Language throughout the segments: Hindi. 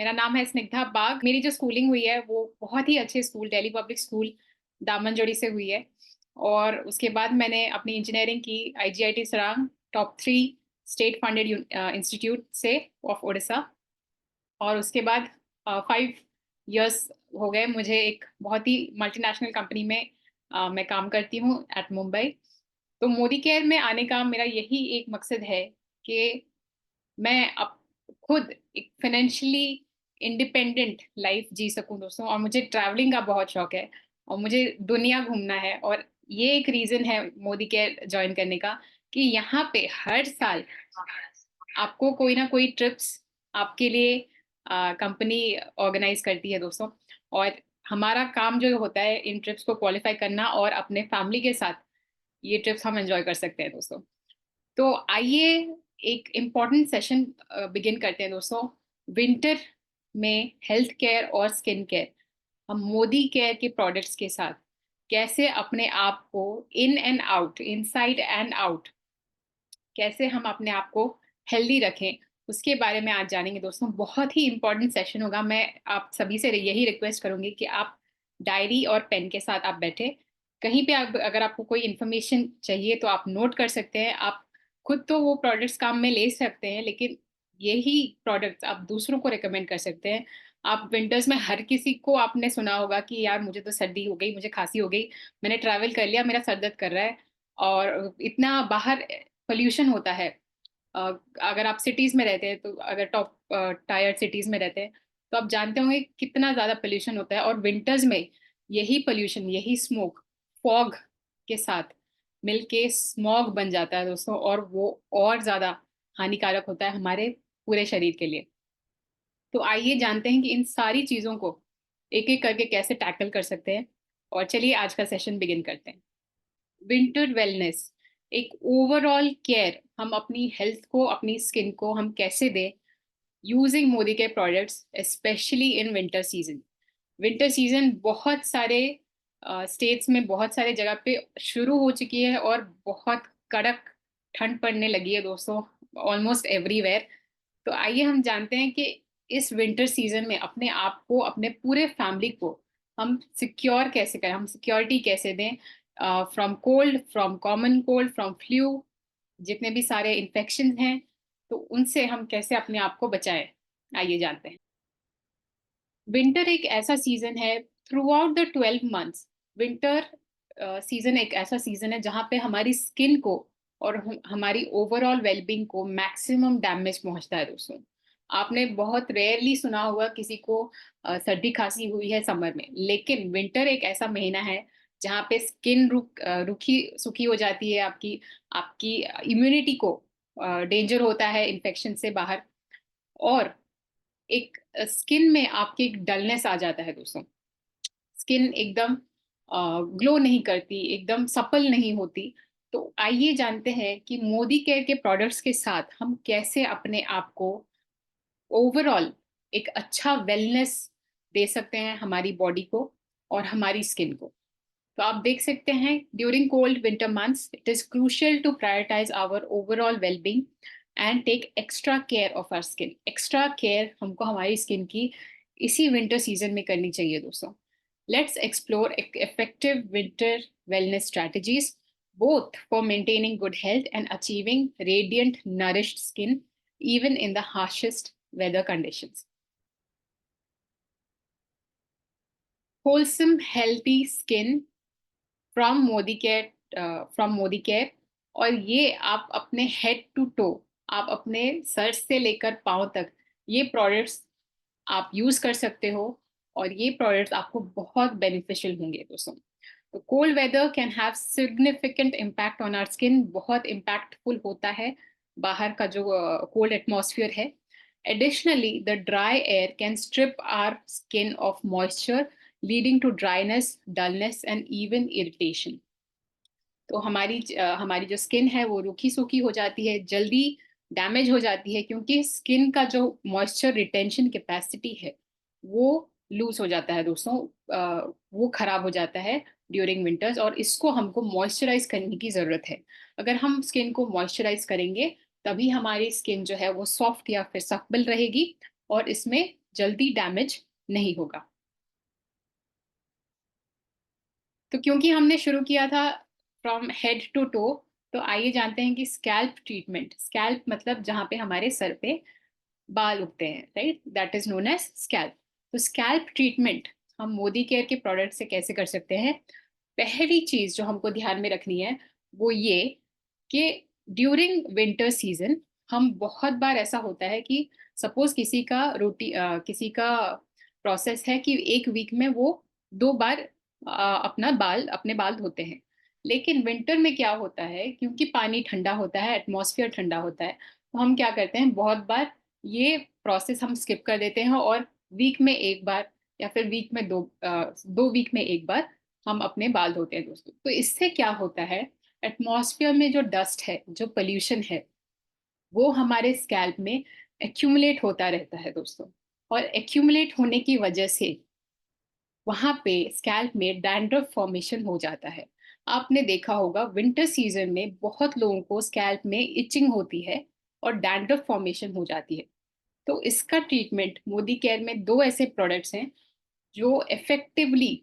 मेरा नाम है स्निग्धा बाग। मेरी जो स्कूलिंग हुई है वो बहुत ही अच्छे school Delhi public school Damanjodi से हुई है। और उसके बाद मैंने अपनी इंजीनियरिंग की आईजीआईटी Sarang top 3 state funded institute से ऑफ उड़ीसा। और उसके बाद 5 इयर्स हो गए मुझे एक बहुत ही मल्टीनेशनल कंपनी में मैं काम करती हूँ एट मुंबई। तो मोदी केयर में आने का मेरा यही एक मकसद है कि मैं अब खुद एक फाइनेंशियली इंडिपेंडेंट लाइफ जी सकूं दोस्तों। और मुझे ट्रैवलिंग का बहुत शौक है और मुझे दुनिया घूमना है। और ये एक रीजन है मोदी केयर ज्वाइन करने का कि यहाँ पे हर साल आपको कोई ना कोई ट्रिप्स आपके लिए कंपनी ऑर्गेनाइज करती है दोस्तों। और हमारा काम जो होता है इन ट्रिप्स को क्वालिफाई करना और अपने फैमिली के साथ ये ट्रिप्स हम एंजॉय कर सकते हैं दोस्तों। तो आइए एक इम्पॉर्टेंट सेशन बिगिन करते हैं दोस्तों। विंटर में हेल्थ केयर और स्किन केयर, हम मोदी केयर के प्रोडक्ट्स के साथ कैसे अपने आप को in and out, inside and out, कैसे हम अपने आप को हेल्दी रखें, उसके बारे में आज जानेंगे दोस्तों। बहुत ही इंपॉर्टेंट सेशन होगा। मैं आप सभी से यही रिक्वेस्ट करूंगी कि आप डायरी और पेन के साथ आप बैठे। कहीं पे आप अगर आपको कोई इन्फॉर्मेशन चाहिए तो आप नोट कर सकते हैं। आप खुद तो वो प्रोडक्ट्स काम में ले सकते हैं, लेकिन यही प्रोडक्ट्स आप दूसरों को रिकमेंड कर सकते हैं। आप विंटर्स में हर किसी को आपने सुना होगा कि यार मुझे तो सर्दी हो गई, मुझे खांसी हो गई, मैंने ट्रैवल कर लिया, मेरा सर दर्द कर रहा है। और इतना बाहर पोल्यूशन होता है। अगर आप सिटीज में रहते हैं तो अगर टॉप टायर सिटीज में रहते हैं तो आप जानते होंगे कितना ज्यादा पोल्यूशन होता है। और विंटर्स में यही पोल्यूशन, यही स्मोक फॉग के साथ मिलके स्मॉग बन जाता है दोस्तों। और वो और ज्यादा हानिकारक होता है हमारे पूरे शरीर के लिए। तो आइए जानते हैं कि इन सारी चीजों को एक एक करके कैसे टैकल कर सकते हैं। और चलिए आज का सेशन बिगिन करते हैं। विंटर वेलनेस, एक ओवरऑल केयर हम अपनी हेल्थ को, अपनी स्किन को हम कैसे दें यूजिंग मोदी के products, specially in winter season. Winter season बहुत सारे स्टेट्स में, बहुत सारे जगह पे शुरू हो चुकी है और बहुत कड़क ठंड पड़ने लगी है दोस्तों, ऑलमोस्ट एवरीवेयर। तो आइए हम जानते हैं कि इस विंटर सीजन में अपने आप को, अपने पूरे फैमिली को हम सिक्योर कैसे करें, हम सिक्योरिटी कैसे दें from cold, from common cold, from flu, जितने भी सारे इन्फेक्शन हैं, तो उनसे हम कैसे अपने आप को बचाएं। आइए जानते हैं। विंटर एक ऐसा सीजन है, through out the 12 months winter season एक ऐसा सीजन है जहाँ पे हमारी स्किन को और हमारी ओवरऑल वेलबींग को मैक्सिमम डैमेज पहुंचता है दोस्तों। आपने बहुत रेयरली सुना होगा किसी को सर्दी खांसी हुई है समर में, लेकिन विंटर एक ऐसा महीना है जहाँ पे स्किन रुखी सूखी हो जाती है आपकी। आपकी इम्यूनिटी को डेंजर होता है इन्फेक्शन से बाहर। और एक स्किन में आपके एक डलनेस आ जाता है दोस्तों। स्किन एकदम ग्लो नहीं करती, एकदम सपल नहीं होती। तो आइए जानते हैं कि मोदी केयर के प्रोडक्ट्स के साथ हम कैसे अपने आप को ओवरऑल एक अच्छा वेलनेस दे सकते हैं हमारी बॉडी को और हमारी स्किन को। तो आप देख सकते हैं during cold winter months it is crucial to prioritise our overall wellbeing and take extra care of our skin. Extra care हमको हमारी स्किन की इसी विंटर सीजन में करनी चाहिए दोस्तों। Let's explore effective winter wellness strategies both for maintaining good health and achieving radiant nourished skin even in the harshest weather conditions. Wholesome healthy skin from Modi care, from Modi care. और ये आप अपने हेड टू टो, आप अपने सर से लेकर पाँव तक ये प्रोडक्ट्स आप यूज कर सकते हो। और ये प्रोडक्ट्स आपको बहुत बेनिफिशियल होंगे दोस्तों। तो cold weather can have significant impact on our skin, बहुत इम्पैक्टफुल होता है बाहर का जो कोल्ड एटमॉस्फेयर है। Additionally the dry air can strip our skin of moisture leading to dryness, dullness and even irritation. तो हमारी जो स्किन है वो रूखी सूखी हो जाती है, जल्दी डैमेज हो जाती है, क्योंकि स्किन का जो मॉइस्चर रिटेंशन कैपेसिटी है वो लूज हो जाता है दोस्तों। वो खराब हो जाता है ड्यूरिंग विंटर्स, और इसको हमको मॉइस्चराइज करने की जरूरत है। अगर हम स्किन को मॉइस्चराइज करेंगे तभी हमारी स्किन जो है वो सॉफ्ट या फिर सप्पल रहेगी और इसमें जल्दी डैमेज नहीं होगा। तो क्योंकि हमने शुरू किया था फ्रॉम हेड टू टो, तो आइए जानते हैं कि स्कैल्प ट्रीटमेंट, स्कैल्प मतलब जहाँ पे हमारे सर पे बाल उगते हैं, right, that is known as scalp. तो स्कैल्प ट्रीटमेंट हम मोदी केयर के प्रोडक्ट से कैसे कर सकते हैं? पहली चीज जो हमको ध्यान में रखनी है वो ये कि ड्यूरिंग विंटर सीजन हम बहुत बार ऐसा होता है कि सपोज किसी का प्रोसेस है कि एक वीक में वो 2 बार अपने बाल धोते हैं। लेकिन विंटर में क्या होता है, क्योंकि पानी ठंडा होता है, एटमॉस्फेयर ठंडा होता है, तो हम क्या करते हैं, बहुत बार ये प्रोसेस हम स्किप कर देते हैं और वीक में एक बार या फिर वीक में 2 वीक में एक बार हम अपने बाल धोते हैं दोस्तों। तो इससे क्या होता है, एटमॉस्फेयर में जो डस्ट है, जो पोल्यूशन है, वो हमारे स्कैल्प में एक्यूमुलेट होता रहता है दोस्तों। और एक्यूमुलेट होने की वजह से वहां पे स्कैल्प में डैंड्रफ फॉर्मेशन हो जाता है। आपने देखा होगा विंटर सीजन में बहुत लोगों को स्कैल्प में इचिंग होती है और डैंड्रफ फॉर्मेशन हो जाती है। तो इसका ट्रीटमेंट मोदी केयर में 2 ऐसे प्रोडक्ट्स हैं जो इफेक्टिवली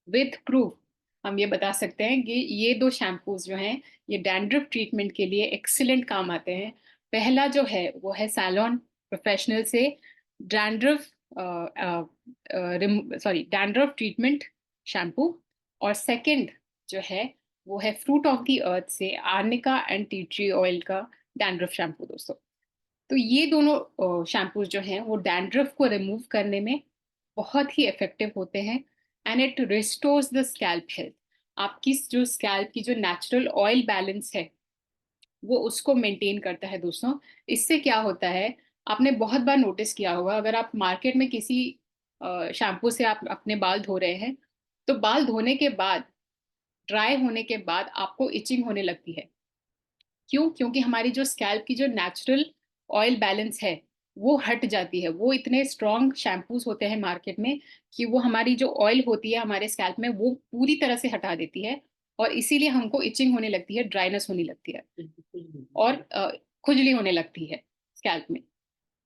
विथ प्रूफ हम ये बता सकते हैं कि ये 2 शैम्पूज जो हैं ये डैंड्रफ ट्रीटमेंट के लिए एक्सीलेंट काम आते हैं। पहला जो है वो है सैलॉन प्रोफेशनल से डैंड्रफ डैंड्रफ ट्रीटमेंट शैम्पू, और सेकंड जो है वो है फ्रूट ऑफ द अर्थ से arnica and tea tree oil का डैंड्रफ शैम्पू दोस्तों। तो ये दोनों शैम्पूज जो हैं वो डैंड्रफ को रिमूव करने में बहुत ही इफेक्टिव होते हैं and it restores the scalp health. आपकी जो स्कैल्प की जो नेचुरल ऑयल बैलेंस है वो उसको मेंटेन करता है दोस्तों। इससे क्या होता है, आपने बहुत बार नोटिस किया होगा, अगर आप मार्केट में किसी शैम्पू से आप अपने बाल धो रहे हैं, तो बाल धोने के बाद, ड्राई होने के बाद आपको इचिंग होने लगती है। क्यों? क्योंकि हमारी जो स्कैल्प की जो नेचुरल ऑयल बैलेंस है वो हट जाती है। वो इतने स्ट्रॉन्ग शैम्पूज होते हैं मार्केट में कि वो हमारी जो ऑयल होती है हमारे स्कैल्प में वो पूरी तरह से हटा देती है, और इसीलिए हमको इचिंग होने लगती है, ड्राइनेस होने लगती है और खुजली होने लगती है स्कैल्प में।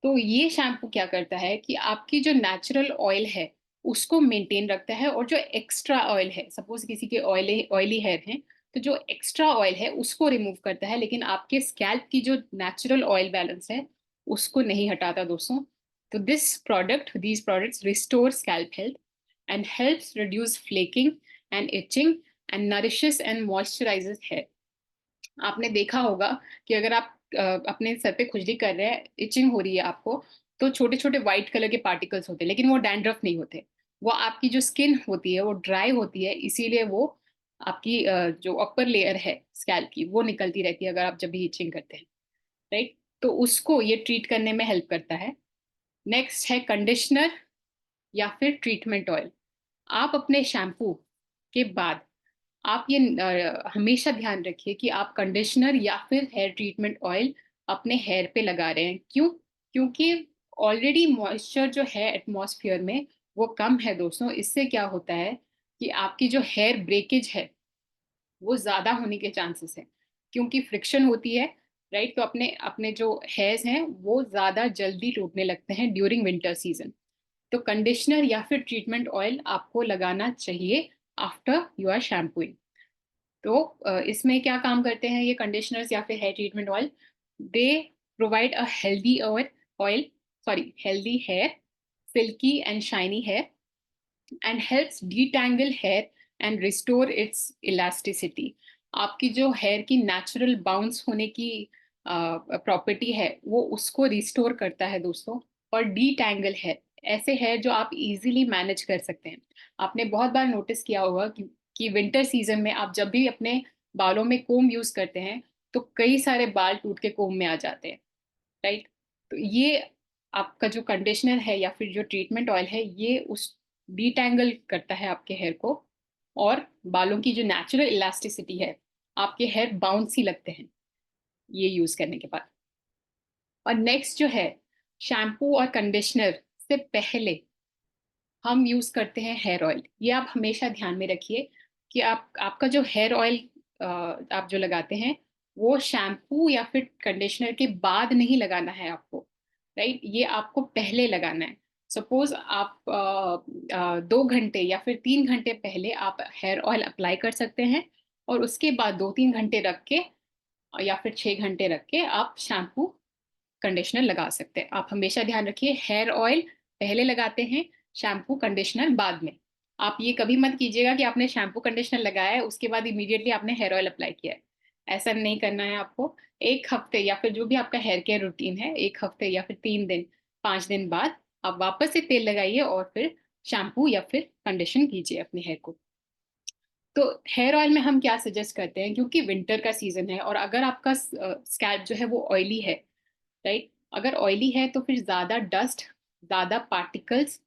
तो ये शैम्पू क्या करता है कि आपकी जो नेचुरल ऑयल है उसको मेंटेन रखता है, और जो एक्स्ट्रा ऑयल है, सपोज किसी के ऑयली ऑयली हेयर हैं, तो जो एक्स्ट्रा ऑयल है उसको रिमूव करता है, लेकिन आपके स्कैल्प की जो नेचुरल ऑयल बैलेंस है उसको नहीं हटाता दोस्तों। तो these products restore scalp health and helps reduce flaking and itching and nourishes and moisturises hair. आपने देखा होगा कि अगर आप अपने सर पे खुजली कर रहे हैं, इचिंग हो रही है आपको, तो छोटे छोटे व्हाइट कलर के पार्टिकल्स होते हैं, लेकिन वो डैंड्रफ नहीं होते। वो आपकी जो स्किन होती है वो ड्राई होती है, इसीलिए वो आपकी जो अपर लेयर है स्कैल्प की वो निकलती रहती है अगर आप जब भी इचिंग करते हैं, राइट। तो उसको ये ट्रीट करने में हेल्प करता है। नेक्स्ट है कंडीशनर या फिर ट्रीटमेंट ऑयल। आप अपने शैम्पू के बाद आप ये हमेशा ध्यान रखिए कि आप कंडीशनर या फिर हेयर ट्रीटमेंट ऑयल अपने हेयर पे लगा रहे हैं। क्यों? क्योंकि ऑलरेडी मॉइस्चर जो है एटमॉस्फेयर में वो कम है दोस्तों। इससे क्या होता है कि आपकी जो हेयर ब्रेकेज है वो ज्यादा होने के चांसेस है, क्योंकि फ्रिक्शन होती है, राइट। तो अपने अपने जो हेयर्स हैं वो ज्यादा जल्दी टूटने लगते हैं ड्यूरिंग विंटर सीजन। तो कंडीशनर या फिर ट्रीटमेंट ऑयल आपको लगाना चाहिए आफ्टर यू आर शैम्पूइंग। तो इसमें क्या काम करते हैं ये कंडीशनर्स या फिर hair treatment oil? They provide a healthy oil healthy hair, silky and shiny hair, and helps detangle hair and restore its elasticity. आपकी जो हेयर की नेचुरल बाउंस होने की प्रॉपर्टी है वो उसको रिस्टोर करता है दोस्तों। और डिटैंगल हेयर, ऐसे हेयर जो आप इजीली मैनेज कर सकते हैं। आपने बहुत बार नोटिस किया होगा कि विंटर सीजन में आप जब भी अपने बालों में कोम यूज करते हैं तो कई सारे बाल टूट के कोम में आ जाते हैं, राइट। तो ये आपका जो कंडीशनर है या फिर जो ट्रीटमेंट ऑयल है ये उस डिटैंगल करता है आपके हेयर को, और बालों की जो नेचुरल इलास्टिसिटी है, आपके हेयर बाउंसी लगते हैं ये यूज करने के बाद। और नेक्स्ट जो है, शैम्पू और कंडीशनर से पहले हम यूज करते हैं हेयर ऑयल। ये आप हमेशा ध्यान में रखिए कि आपका जो हेयर ऑयल आप जो लगाते हैं वो शैम्पू या फिर कंडीशनर के बाद नहीं लगाना है आपको। राइट, ये आपको पहले लगाना है। सपोज आप 2 घंटे या फिर 3 घंटे पहले आप हेयर ऑयल अप्लाई कर सकते हैं, और उसके बाद 2-3 घंटे रख के या फिर 6 घंटे रख के आप शैम्पू कंडीशनर लगा सकते हैं। आप हमेशा ध्यान रखिए, हेयर ऑयल पहले लगाते हैं, शैम्पू कंडीशनर बाद में। आप ये कभी मत कीजिएगा कि आपने शैम्पू कंडीशनर लगाया है उसके बाद इमीडिएटली आपने हेयर ऑयल अप्लाई किया है। ऐसा नहीं करना है आपको। एक हफ्ते या फिर जो भी आपका हेयर केयर रूटीन है, एक हफ्ते या फिर 3 दिन, 5 दिन बाद आप वापस से तेल लगाइए और फिर शैम्पू या फिर कंडीशन कीजिए अपने हेयर को। तो हेयर ऑयल में हम क्या सजेस्ट करते हैं, क्योंकि विंटर का सीजन है और अगर आपका स्कैल्प जो है वो ऑयली है, राइट, अगर ऑयली है तो फिर ज्यादा डस्ट, ज्यादा पार्टिकल्स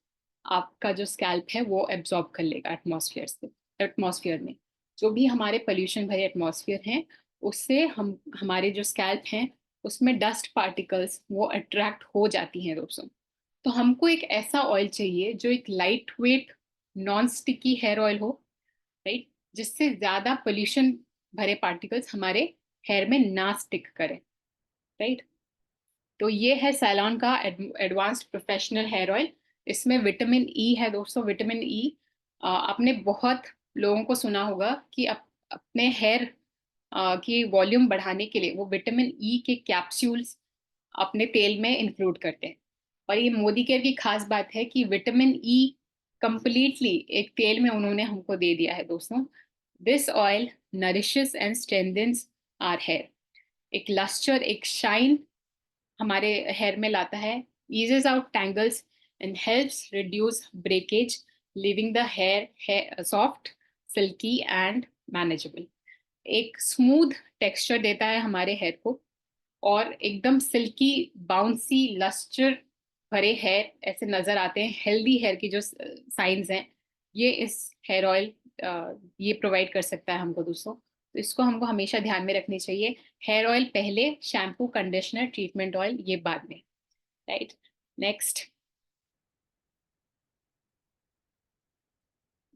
आपका जो स्कैल्प है वो एब्जॉर्ब कर लेगा एटमॉस्फेयर से। एटमॉस्फेयर में जो भी हमारे पोल्यूशन भरे एटमॉस्फेयर हैं, उससे हम हमारे जो स्कैल्प हैं उसमें डस्ट पार्टिकल्स वो अट्रैक्ट हो जाती हैं दोस्तों। तो हमको एक ऐसा ऑयल चाहिए जो एक lightweight non sticky hair oil हो, राइट, जिससे ज्यादा पोल्यूशन भरे पार्टिकल्स हमारे हेयर में ना स्टिक करें, राइट। तो ये है सैलॉन का एडवांस्ड प्रोफेशनल हेयर ऑयल। इसमें विटामिन ई है दोस्तों। विटामिन ई, आपने बहुत लोगों को सुना होगा कि अपने हेयर की वॉल्यूम बढ़ाने के लिए वो विटामिन ई के कैप्सूल्स अपने तेल में इंक्लूड करते हैं। और ये मोदी केयर की खास बात है कि विटामिन ई कंप्लीटली एक तेल में उन्होंने हमको दे दिया है दोस्तों। This oil nourishes and strengthens our hair. एक लस्टर, एक शाइन हमारे हेयर में लाता है, eases out tangles and helps reduce breakage, leaving the hair soft, silky and manageable। एक स्मूथ टेक्सचर देता है हमारे हेयर को, और एकदम सिल्की, बाउंसी, लस्टर भरे हेयर ऐसे नजर आते हैं। हेल्दी हेयर की जो साइंस हैं, ये इस हेयर ऑयल ये प्रोवाइड कर सकता है हमको दोस्तों। तो इसको हमको हमेशा ध्यान में रखनी चाहिए। हेयर ऑयल पहले, शैम्पू कंडीशनर ट्रीटमेंट ऑयल ये बाद में, राइट। नेक्स्ट,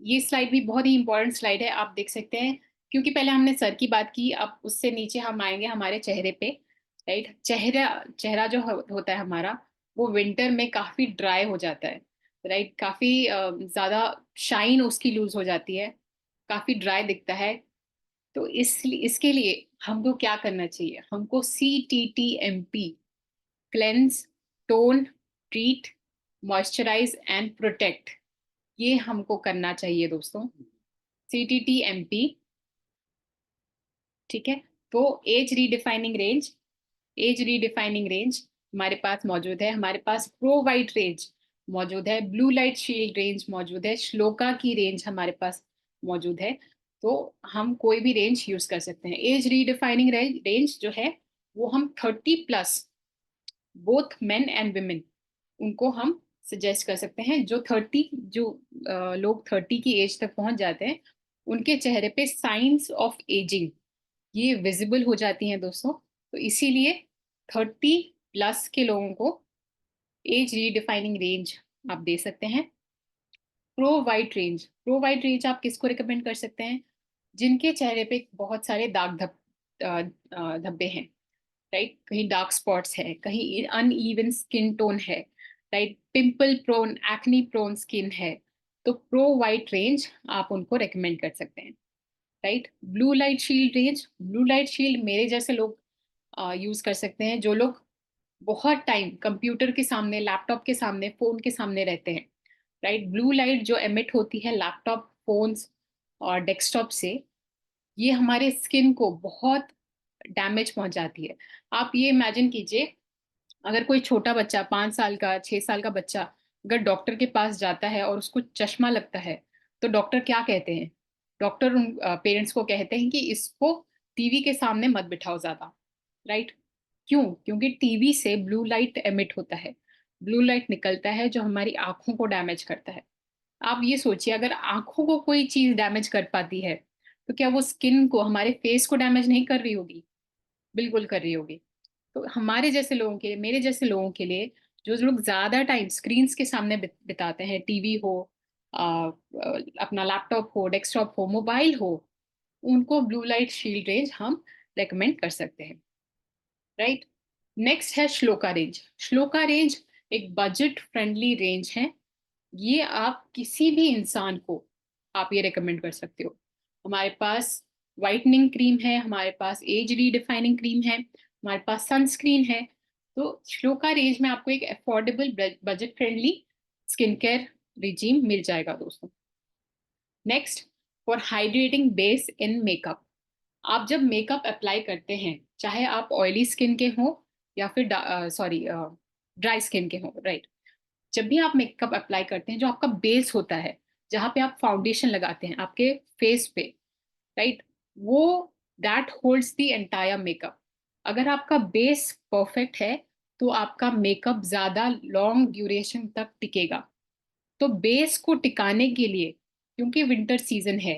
ये स्लाइड भी बहुत ही इंपॉर्टेंट स्लाइड है, आप देख सकते हैं। क्योंकि पहले हमने सर की बात की, अब उससे नीचे हम आएंगे हमारे चेहरे पे, राइट। चेहरा चेहरा जो होता है हमारा, वो विंटर में काफी ड्राई हो जाता है, राइट। काफी ज्यादा शाइन उसकी लूज हो जाती है, काफी ड्राई दिखता है। तो इसके लिए हमको क्या करना चाहिए, हमको CTTMP, cleanse, tone, treat, moisturise and protect, ये हमको करना चाहिए दोस्तों। CTTMP, ठीक है। तो एज रीडिफाइनिंग रेंज हमारे पास मौजूद है। हमारे पास प्रो वाइट रेंज मौजूद है, ब्लू लाइट शील्ड रेंज मौजूद है, श्लोका की रेंज हमारे पास मौजूद है। तो हम कोई भी रेंज यूज कर सकते हैं। एज रीडिफाइनिंग रेंज जो है वो हम 30+, बोथ मेन एंड वुमेन, उनको हम सजेस्ट कर सकते हैं। जो लोग 30 की एज तक पहुंच जाते हैं, उनके चेहरे पे साइंस ऑफ एजिंग ये विजिबल हो जाती हैं दोस्तों। तो इसीलिए 30+ के लोगों को एज रीडिफाइनिंग रेंज आप दे सकते हैं। प्रो वाइट रेंज आप किसको रिकमेंड कर सकते हैं, जिनके चेहरे पे बहुत सारे दाग धब्बे हैं, राइट। कहीं डार्क स्पॉट्स है, कहीं अनइवन स्किन टोन है, right, pimple prone, acne prone skin है। तो प्रो वाइट रेंज आप उनको रेकमेंड कर सकते हैं, राइट। ब्लू लाइट शील्ड मेरे जैसे लोग यूज कर सकते हैं, जो लोग बहुत टाइम कंप्यूटर के सामने, लैपटॉप के सामने, फोन के सामने रहते हैं, राइट। ब्लू लाइट जो एमिट होती है लैपटॉप, फोन्स और डेस्कटॉप से, ये हमारे स्किन को बहुत डैमेज पहुंचाती है। आप ये इमेजिन कीजिए, अगर कोई छोटा बच्चा, 5 साल का, 6 साल का बच्चा अगर डॉक्टर के पास जाता है और उसको चश्मा लगता है, तो डॉक्टर क्या कहते हैं, डॉक्टर उन पेरेंट्स को कहते हैं कि इसको टीवी के सामने मत बिठाओ ज्यादा, राइट। क्यों? क्योंकि टीवी से ब्लू लाइट एमिट होता है, ब्लू लाइट निकलता है जो हमारी आंखों को डैमेज करता है। आप ये सोचिए, अगर आंखों को कोई चीज डैमेज कर पाती है, तो क्या वो स्किन को, हमारे फेस को डैमेज नहीं कर रही होगी? बिल्कुल कर रही होगी। तो हमारे जैसे लोगों के लिए, मेरे जैसे लोगों के लिए, जो लोग ज्यादा टाइम स्क्रीन्स के सामने बिताते हैं, टीवी हो, अपना लैपटॉप हो, डेस्कटॉप हो, मोबाइल हो, उनको ब्लू लाइट शील्ड रेंज हम रेकमेंड कर सकते हैं, राइट। नेक्स्ट है श्लोका रेंज। श्लोका रेंज एक बजट फ्रेंडली रेंज है। ये आप किसी भी इंसान को आप ये रिकमेंड कर सकते हो। हमारे पास वाइटनिंग क्रीम है, हमारे पास एज रीडिफाइनिंग क्रीम है, हमारे पास सनस्क्रीन है। तो श्लोका रेंज में आपको एक affordable budget friendly skin care regime मिल जाएगा दोस्तों। Next, for hydrating base in makeup. आप जब मेकअप अप्लाई करते हैं, चाहे आप ऑयली स्किन के हो या फिर सॉरी ड्राई स्किन के हो, राइट, जब भी आप मेकअप अप्लाई करते हैं, जो आपका बेस होता है, जहाँ पे आप फाउंडेशन लगाते हैं आपके फेस पे, राइट, वो that holds the entire makeup. अगर आपका बेस परफेक्ट है तो आपका मेकअप ज्यादा लॉन्ग ड्यूरेशन तक टिकेगा। तो बेस को टिकाने के लिए, क्योंकि विंटर सीजन है,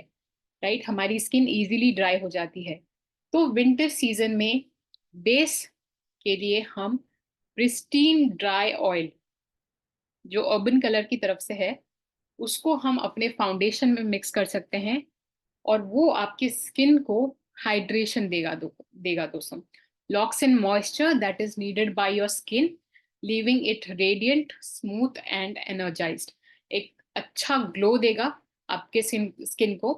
राइट, हमारी स्किन इजीली ड्राई हो जाती है, तो विंटर सीजन में बेस के लिए हम प्रिस्टीन ड्राई ऑयल, जो अर्बन कलर की तरफ से है, उसको हम अपने फाउंडेशन में मिक्स कर सकते हैं, और वो आपकी स्किन को हाइड्रेशन देगा दोस्तों। Locks in moisture that is needed by your skin, leaving it radiant, smooth and energised. एक अच्छा ग्लो देगा आपके स्किन को।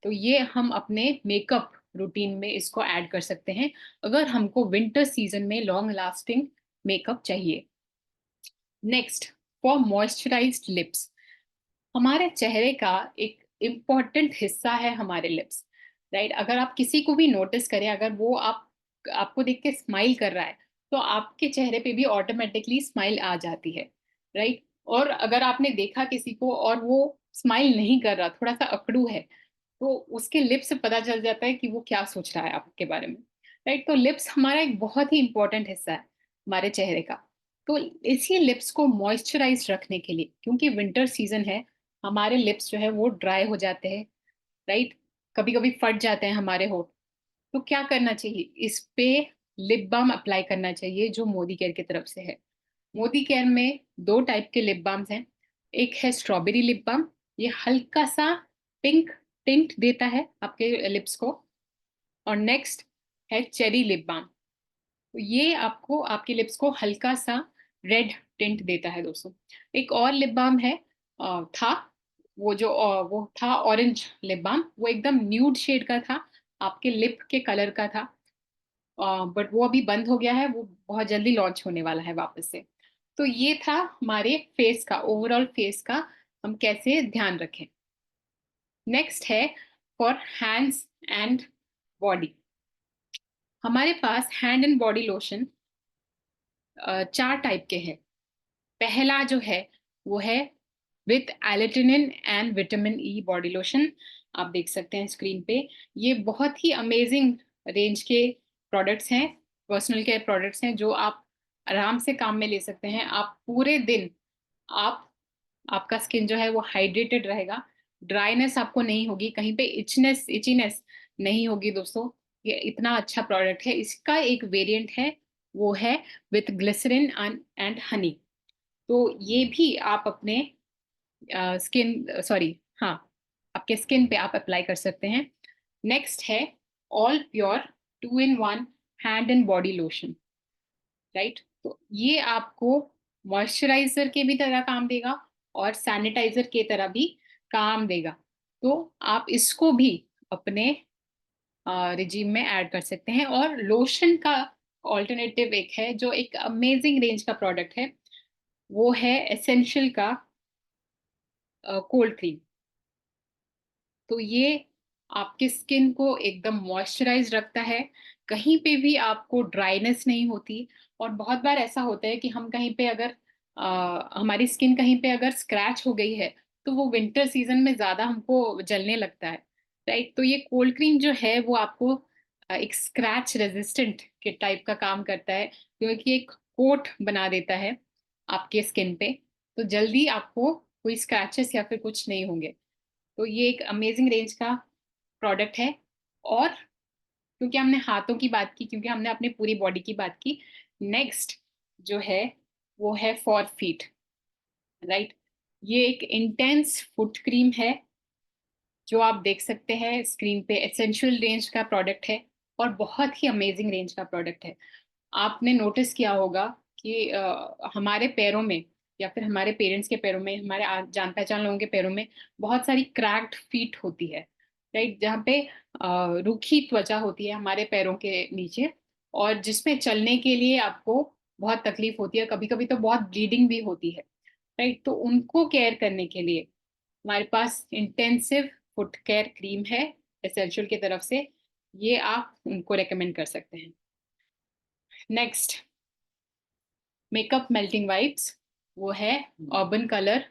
तो ये हम अपने मेकअप रूटीन में इसको ऐड कर सकते हैं, अगर हमको विंटर सीजन में लॉन्ग लास्टिंग मेकअप चाहिए। Next, for moisturised lips. हमारे चेहरे का एक इम्पॉर्टेंट हिस्सा है हमारे लिप्स, राइट। अगर आप किसी को भी नोटिस करें, अगर वो आपको देख के स्माइल कर रहा है, तो आपके चेहरे पे भी ऑटोमेटिकली स्माइल आ जाती है, राइट। और अगर आपने देखा किसी को और वो स्माइल नहीं कर रहा, थोड़ा सा अकड़ू है, तो उसके लिप्स से पता चल जाता है कि वो क्या सोच रहा है आपके बारे में, राइट। तो लिप्स हमारा एक बहुत ही इंपॉर्टेंट हिस्सा है हमारे चेहरे का। तो इसी लिप्स को मॉइस्चराइज रखने के लिए, क्योंकि विंटर सीजन है, हमारे लिप्स जो है वो ड्राई हो जाते हैं, राइट, कभी कभी फट जाते हैं हमारे होठ। तो क्या करना चाहिए, इस पे लिप बाम अप्लाई करना चाहिए, जो मोदी केयर की तरफ से है। मोदी केयर में दो टाइप के लिप बाम्स हैं। एक है स्ट्रॉबेरी लिप बाम, ये हल्का सा पिंक टिंट देता है आपके लिप्स को। और नेक्स्ट है चेरी लिप बाम, तो ये आपको आपके लिप्स को हल्का सा रेड टिंट देता है दोस्तों। एक और लिप बाम है, था वो था ऑरेंज लिप बाम, वो एकदम न्यूड शेड का था, आपके लिप के कलर का था। बट वो अभी बंद हो गया है, वो बहुत जल्दी लॉन्च होने वाला है वापस से। तो ये था हमारे फेस का, ओवरऑल फेस का हम कैसे ध्यान रखें। नेक्स्ट है फॉर हैंड्स एंड बॉडी। हमारे पास हैंड एंड बॉडी लोशन चार टाइप के हैं। पहला जो है वो है with allantoin and vitamin E body lotion. आप देख सकते हैं स्क्रीन पे, ये बहुत ही अमेजिंग रेंज के प्रोडक्ट्स हैं, पर्सनल केयर प्रोडक्ट्स हैं, जो आप आराम से काम में ले सकते हैं। आप पूरे दिन, आप आपका स्किन जो है वो हाइड्रेटेड रहेगा, ड्राइनेस आपको नहीं होगी, कहीं पे इचीनेस नहीं होगी दोस्तों। ये इतना अच्छा प्रोडक्ट है। इसका एक वेरिएंट है, वो है विथ ग्लिसरीन एंड हनी। तो ये भी आप अपने स्किन, सॉरी, हाँ, आपके स्किन पे आप अप्लाई कर सकते हैं। नेक्स्ट है all pure 2 in 1 hand and body lotion, right. तो ये आपको मॉइस्चराइजर के भी तरह काम देगा और सैनिटाइजर के तरह भी काम देगा। तो आप इसको भी अपने रिजीम में ऐड कर सकते हैं। और लोशन का ऑल्टरनेटिव एक है, जो एक अमेजिंग रेंज का प्रोडक्ट है, वो है एसेंशियल का कोल्ड क्रीम। तो ये आपकी स्किन को एकदम मॉइस्चराइज रखता है, कहीं पे भी आपको ड्राइनेस नहीं होती। और बहुत बार ऐसा होता है कि हम कहीं पे अगर हमारी स्किन कहीं पे अगर स्क्रैच हो गई है, तो वो विंटर सीजन में ज्यादा हमको जलने लगता है, राइट। तो ये कोल्ड क्रीम जो है वो आपको एक स्क्रैच रेजिस्टेंट के टाइप का काम करता है, क्योंकि एक कोट बना देता है आपके स्किन पे, तो जल्दी आपको कोई स्क्रैचेस या फिर कुछ नहीं होंगे। तो ये एक अमेजिंग रेंज का प्रोडक्ट है। और क्योंकि हमने हाथों की बात की, क्योंकि हमने अपनी पूरी बॉडी की बात की, नेक्स्ट जो है वो है फॉर फीट, राइट। ये एक इंटेंस फुट क्रीम है, जो आप देख सकते हैं स्क्रीन पे, एसेंशियल रेंज का प्रोडक्ट है और बहुत ही अमेजिंग रेंज का प्रोडक्ट है। आपने नोटिस किया होगा कि हमारे पैरों में या फिर हमारे पेरेंट्स के पैरों में, हमारे जान पहचान लोगों के पैरों में बहुत सारी क्रैक्ड फीट होती है, राइट, जहाँ पे रूखी त्वचा होती है हमारे पैरों के नीचे, और जिसमें चलने के लिए आपको बहुत तकलीफ होती है, कभी कभी तो बहुत ब्लीडिंग भी होती है, राइट। तो उनको केयर करने के लिए हमारे पास इंटेंसिव फुट केयर क्रीम है एसेंशियल की तरफ से, ये आप उनको रेकमेंड कर सकते हैं। नेक्स्ट, मेकअप मेल्टिंग वाइप्स, वो है अर्बन कलर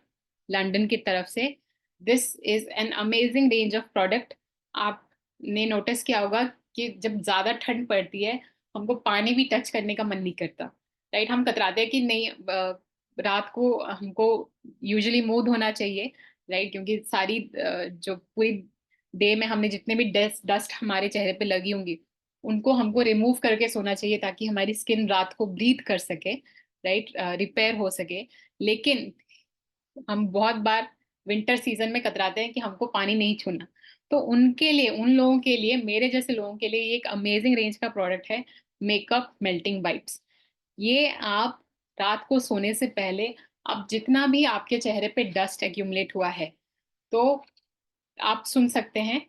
लंदन की तरफ से। This is an amazing range of product. आपने नोटिस किया होगा कि जब ज्यादा ठंड पड़ती है हमको पानी भी टच करने का मन नहीं करता, राइट। हम कतराते हैं कि नहीं, रात को हमको यूजुअली मुंह धोना चाहिए, राइट, क्योंकि सारी जो पूरी डे में हमने जितने भी डस्ट हमारे चेहरे पे लगी होंगी उनको हमको रिमूव करके सोना चाहिए, ताकि हमारी स्किन रात को ब्रीथ कर सके, राइट, रिपेयर हो सके। लेकिन हम बहुत बार विंटर सीजन में कतराते हैं कि हमको पानी नहीं छूना। तो उनके लिए, उन लोगों के लिए, मेरे जैसे लोगों के लिए ये एक अमेजिंग रेंज का प्रोडक्ट है, मेकअप मेल्टिंग वाइप्स। ये आप रात को सोने से पहले, आप जितना भी आपके चेहरे पे डस्ट एक्यूमुलेट हुआ है, तो आप सुन सकते हैं,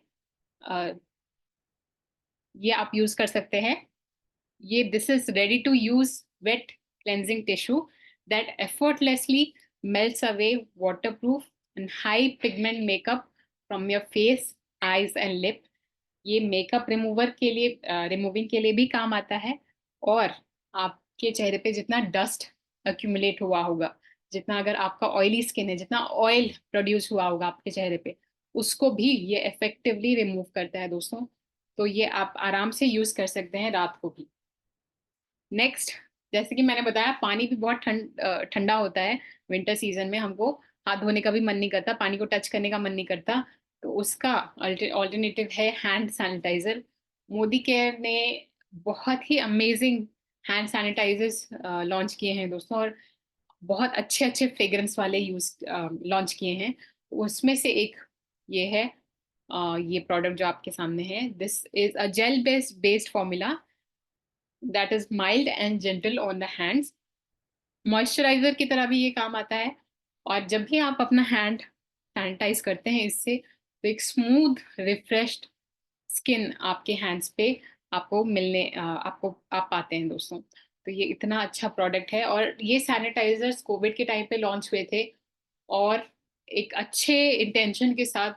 अ, ये आप यूज कर सकते हैं। ये this is ready to use wet cleansing tissue that effortlessly melts away waterproof and high pigment makeup from your face, eyes and lip। ये मेकअप रिमूवर के लिए, रिमूविंग के लिए भी काम आता है, और आपके चेहरे पे जितना डस्ट अक्यूमुलेट हुआ होगा, जितना अगर आपका ऑयली स्किन है, जितना ऑयल प्रोड्यूस हुआ होगा आपके चेहरे पे, उसको भी ये इफेक्टिवली रिमूव करता है दोस्तों। तो ये आप आराम से यूज कर सकते हैं रात को भी। नेक्स्ट, जैसे कि मैंने बताया, पानी भी बहुत ठंडा होता है विंटर सीजन में, हमको हाथ धोने का भी मन नहीं करता, पानी को टच करने का मन नहीं करता। तो उसका ऑल्टरनेटिव है हैंड सैनिटाइजर। मोदी केयर ने बहुत ही अमेजिंग हैंड सैनिटाइजर्स लॉन्च किए हैं दोस्तों, और बहुत अच्छे अच्छे फ्रेग्रेंस वाले यूज लॉन्च किए हैं। उसमें से एक ये है, ये प्रोडक्ट जो आपके सामने है, this is a gel based formula that is mild and gentle on the hands. Moisturiser की तरह भी ये काम आता है, और जब भी आप अपना हैंड सैनिटाइज करते हैं इससे, तो एक स्मूथ रिफ्रेश्ड स्किन आपके हैंड्स पे आपको आप पाते हैं दोस्तों। तो ये इतना अच्छा प्रोडक्ट है, और ये सैनिटाइजर्स कोविड के टाइम पे लॉन्च हुए थे, और एक अच्छे इंटेंशन के साथ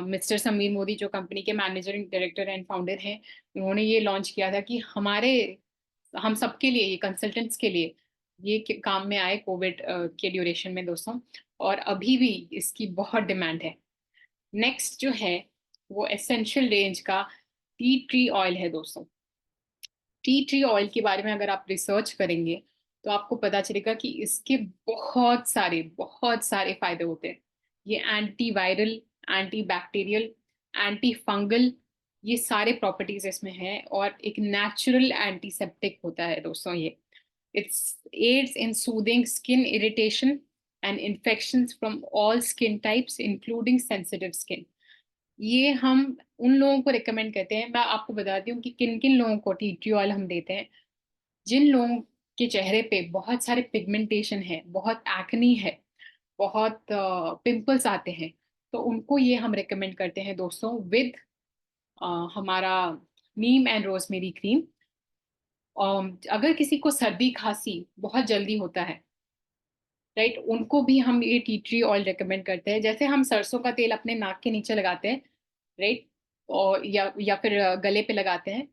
मिस्टर समीर मोदी, जो कंपनी के मैनेजरिंग डायरेक्टर एंड फाउंडर हैं, उन्होंने ये लॉन्च किया था कि हम सबके लिए, ये कंसल्टेंट्स के लिए ये काम में आए कोविड के ड्यूरेशन में दोस्तों, और अभी भी इसकी बहुत डिमांड है। नेक्स्ट जो है वो एसेंशियल रेंज का टी ट्री ऑयल है दोस्तों। टी ट्री ऑयल के बारे में अगर आप रिसर्च करेंगे तो आपको पता चलेगा कि इसके बहुत सारे फायदे होते हैं। ये anti viral, anti bacterial, anti fungal, ये सारे प्रॉपर्टीज इसमें हैं, और एक नेचुरल एंटीसेप्टिक होता है दोस्तों ये। Its aids in soothing skin irritation and infections from all skin types including sensitive skin. ये हम उन लोगों को रिकमेंड करते हैं, मैं आपको बताती हूँ कि किन किन लोगों को टी ट्री ऑयल हम देते हैं। जिन लोगों के चेहरे पे बहुत सारे पिगमेंटेशन है, बहुत एक्नी है, बहुत पिंपल्स आते हैं, तो उनको ये हम रिकमेंड करते हैं दोस्तों, विद हमारा नीम एंड रोजमेरी क्रीम। अगर किसी को सर्दी खांसी बहुत जल्दी होता है, राइट, उनको भी हम ये टी ट्री ऑयल रिकमेंड करते हैं। जैसे हम सरसों का तेल अपने नाक के नीचे लगाते हैं, राइट, और या फिर गले पे लगाते हैं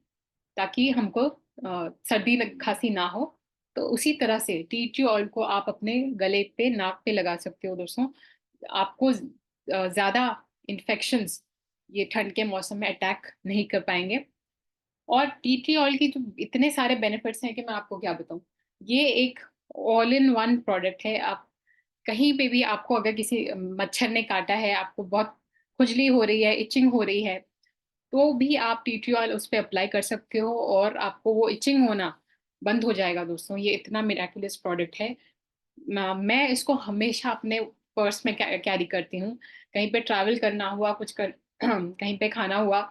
ताकि हमको सर्दी खांसी ना हो, तो उसी तरह से टी ट्री ऑयल को आप अपने गले पे, नाक पे लगा सकते हो दोस्तों। आपको ज्यादा इन्फेक्शंस ये ठंड के मौसम में अटैक नहीं कर पाएंगे। और टी ट्री ऑयल की जो इतने सारे बेनिफिट्स हैं कि मैं आपको क्या बताऊं। ये एक ऑल इन वन प्रोडक्ट है। आप कहीं पे भी, आपको अगर किसी मच्छर ने काटा है, आपको बहुत खुजली हो रही है, इचिंग हो रही है, तो भी आप टी ट्री ऑयल उस पर अप्लाई कर सकते हो, और आपको वो इचिंग होना बंद हो जाएगा दोस्तों। ये इतना मिराकुलस प्रोडक्ट है। मैं इसको हमेशा अपने पर्स में कैरी करती हूँ। कहीं पे ट्रैवल करना हुआ, कुछ कर कहीं पे खाना हुआ,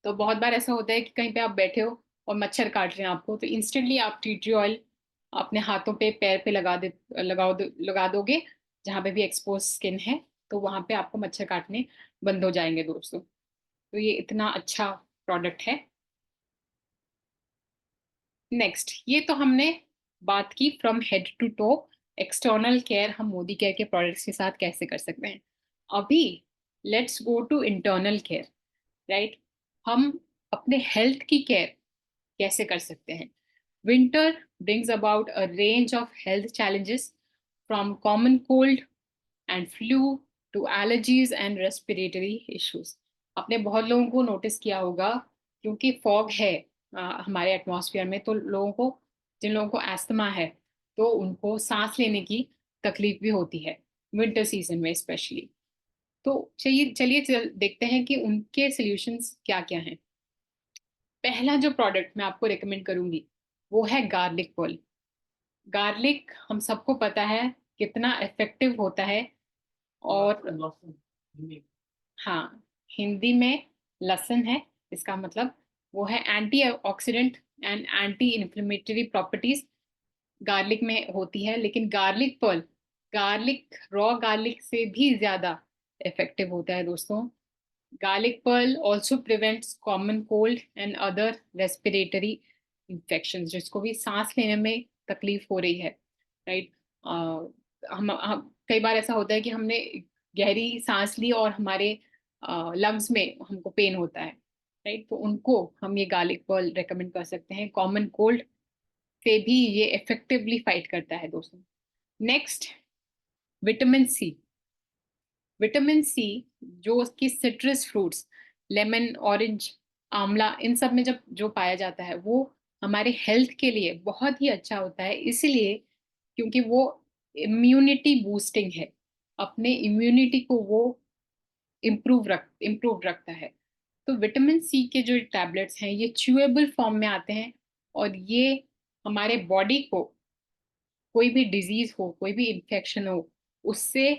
तो बहुत बार ऐसा होता है कि कहीं पे आप बैठे हो और मच्छर काट रहे हैं आपको, तो इंस्टेंटली आप टी ट्री ऑयल अपने हाथों पे, पैर पे लगा दोगे, जहाँ पे भी एक्सपोज स्किन है, तो वहां पे आपको मच्छर काटने बंद हो जाएंगे दोस्तों। तो ये इतना अच्छा प्रोडक्ट है। नेक्स्ट, ये तो हमने बात की from head to toe, external care हम मोदी केयर के प्रोडक्ट्स के साथ कैसे कर सकते हैं। अभी let's go to internal care, right. हम अपने हेल्थ की केयर कैसे कर सकते हैं। Winter brings about a range of health challenges from common cold and flu to allergies and respiratory issues। आपने बहुत लोगों को नोटिस किया होगा, क्योंकि फॉग है हमारे एटमॉस्फेयर में, तो लोगों को, जिन लोगों को एस्थमा है, तो उनको सांस लेने की तकलीफ भी होती है विंटर सीजन में स्पेशली। तो देखते हैं कि उनके सॉल्यूशंस क्या क्या हैं। पहला जो प्रोडक्ट मैं आपको रेकमेंड करूंगी वो है गार्लिक पर्ल। गार्लिक हम सबको पता है कितना इफेक्टिव होता है। और हाँ, हिंदी में लहसुन है, इसका मतलब वो है antioxidant and anti inflammatory properties garlic में होती है। लेकिन garlic pearl, garlic raw garlic से भी ज्यादा इफेक्टिव होता है दोस्तों। Garlic pearl also prevents common cold and other respiratory infection, जिसको भी सांस लेने में तकलीफ हो रही है, राइट। हम कई बार ऐसा होता है कि हमने गहरी सांस ली और हमारे लंग्स में हमको पेन होता है, राइट। तो उनको हम ये गार्लिक पर्ल रेकमेंड कर सकते हैं। कॉमन कोल्ड से भी ये इफेक्टिवली फाइट करता है दोस्तों। Next, vitamin C. Vitamin C जो उसकी सिट्रस फ्रूट्स, लेमन, ऑरेंज, आंवला, इन सब में जब जो पाया जाता है, वो हमारे हेल्थ के लिए बहुत ही अच्छा होता है, इसलिए क्योंकि वो इम्यूनिटी बूस्टिंग है। अपने इम्यूनिटी को वो इम्प्रूव रखता है। तो विटामिन सी के जो टैबलेट्स हैं ये च्यूएबल फॉर्म में आते हैं, और ये हमारे बॉडी को कोई भी डिजीज हो, कोई भी इंफेक्शन हो, उससे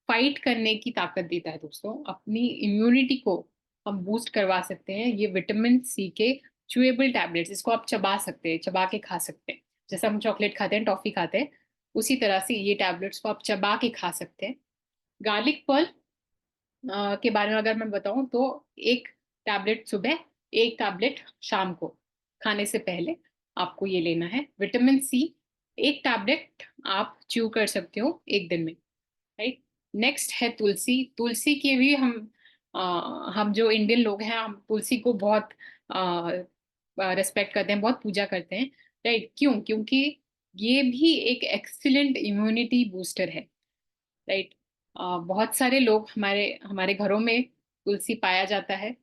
फाइट करने की ताकत देता है दोस्तों। अपनी इम्यूनिटी को हम बूस्ट करवा सकते हैं। ये विटामिन सी के च्यूएबल टैबलेट्स, इसको आप चबा सकते हैं, चबा के खा सकते हैं, जैसे हम चॉकलेट खाते हैं, टॉफी खाते हैं, उसी तरह से ये टैबलेट्स को आप चबा के खा सकते हैं। गार्लिक पर्ल के बारे में अगर मैं बताऊं तो एक टैबलेट सुबह, एक टैबलेट शाम को खाने से पहले आपको ये लेना है। विटामिन सी एक टैबलेट आप च्यू कर सकते हो एक दिन में, राइट। नेक्स्ट है तुलसी। तुलसी के भी हम जो इंडियन लोग हैं, हम तुलसी को बहुत रिस्पेक्ट करते हैं, बहुत पूजा करते हैं, राइट। क्यों? क्योंकि ये भी एक एक्सीलेंट इम्यूनिटी बूस्टर है, राइट। बहुत सारे लोग, हमारे हमारे घरों में तुलसी पाया जाता है,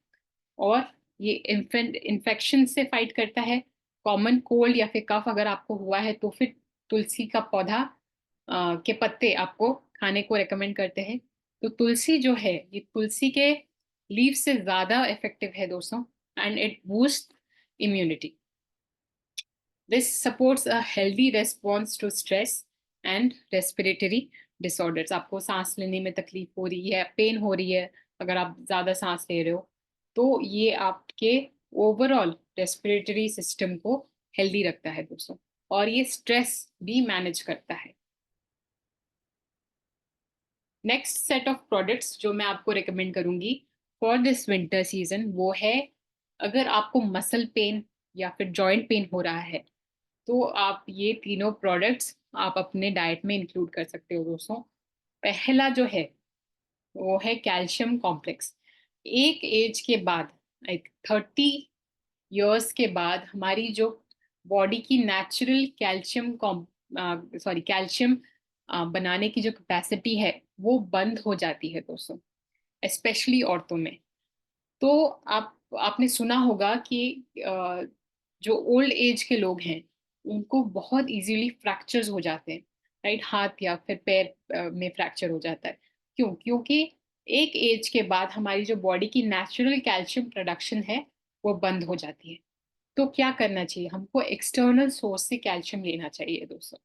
और ये इन्फेक्शन से फाइट करता है। कॉमन कोल्ड या फिर कफ अगर आपको हुआ है, तो फिर तुलसी का पौधा के पत्ते आपको खाने को रेकमेंड करते हैं। तो तुलसी जो है, ये तुलसी के लीफ से ज्यादा इफेक्टिव है दोस्तों, and it boost immunity. This supports a healthy response to stress and respiratory disorders। आपको सांस लेने में तकलीफ हो रही है, पेन हो रही है, अगर आप ज्यादा सांस ले रहे हो, तो ये आपके ओवरऑल रेस्पिरेटरी सिस्टम को हेल्दी रखता है दोस्तों, और ये स्ट्रेस भी मैनेज करता है। नेक्स्ट सेट ऑफ प्रोडक्ट्स जो मैं आपको रिकमेंड करूंगी फॉर दिस विंटर सीजन, वो है, अगर आपको मसल पेन या फिर जॉइंट पेन हो रहा है, तो आप ये तीनों प्रोडक्ट्स आप अपने डाइट में इंक्लूड कर सकते हो दोस्तों। पहला जो है वो है कैल्शियम कॉम्प्लेक्स। एक एज के बाद, लाइक 30 इयर्स के बाद, हमारी जो बॉडी की नेचुरल कैल्शियम बनाने की जो कैपेसिटी है, वो बंद हो जाती है दोस्तों, स्पेशली औरतों में। तो आपने सुना होगा कि जो ओल्ड एज के लोग हैं, उनको बहुत इजीली फ्रैक्चर्स हो जाते हैं, राइट। हाथ या फिर पैर में फ्रैक्चर हो जाता है। क्यों? क्योंकि एक एज के बाद हमारी जो बॉडी की नेचुरल कैल्शियम प्रोडक्शन है, वो बंद हो जाती है। तो क्या करना चाहिए? हमको एक्सटर्नल सोर्स से कैल्शियम लेना चाहिए दोस्तों।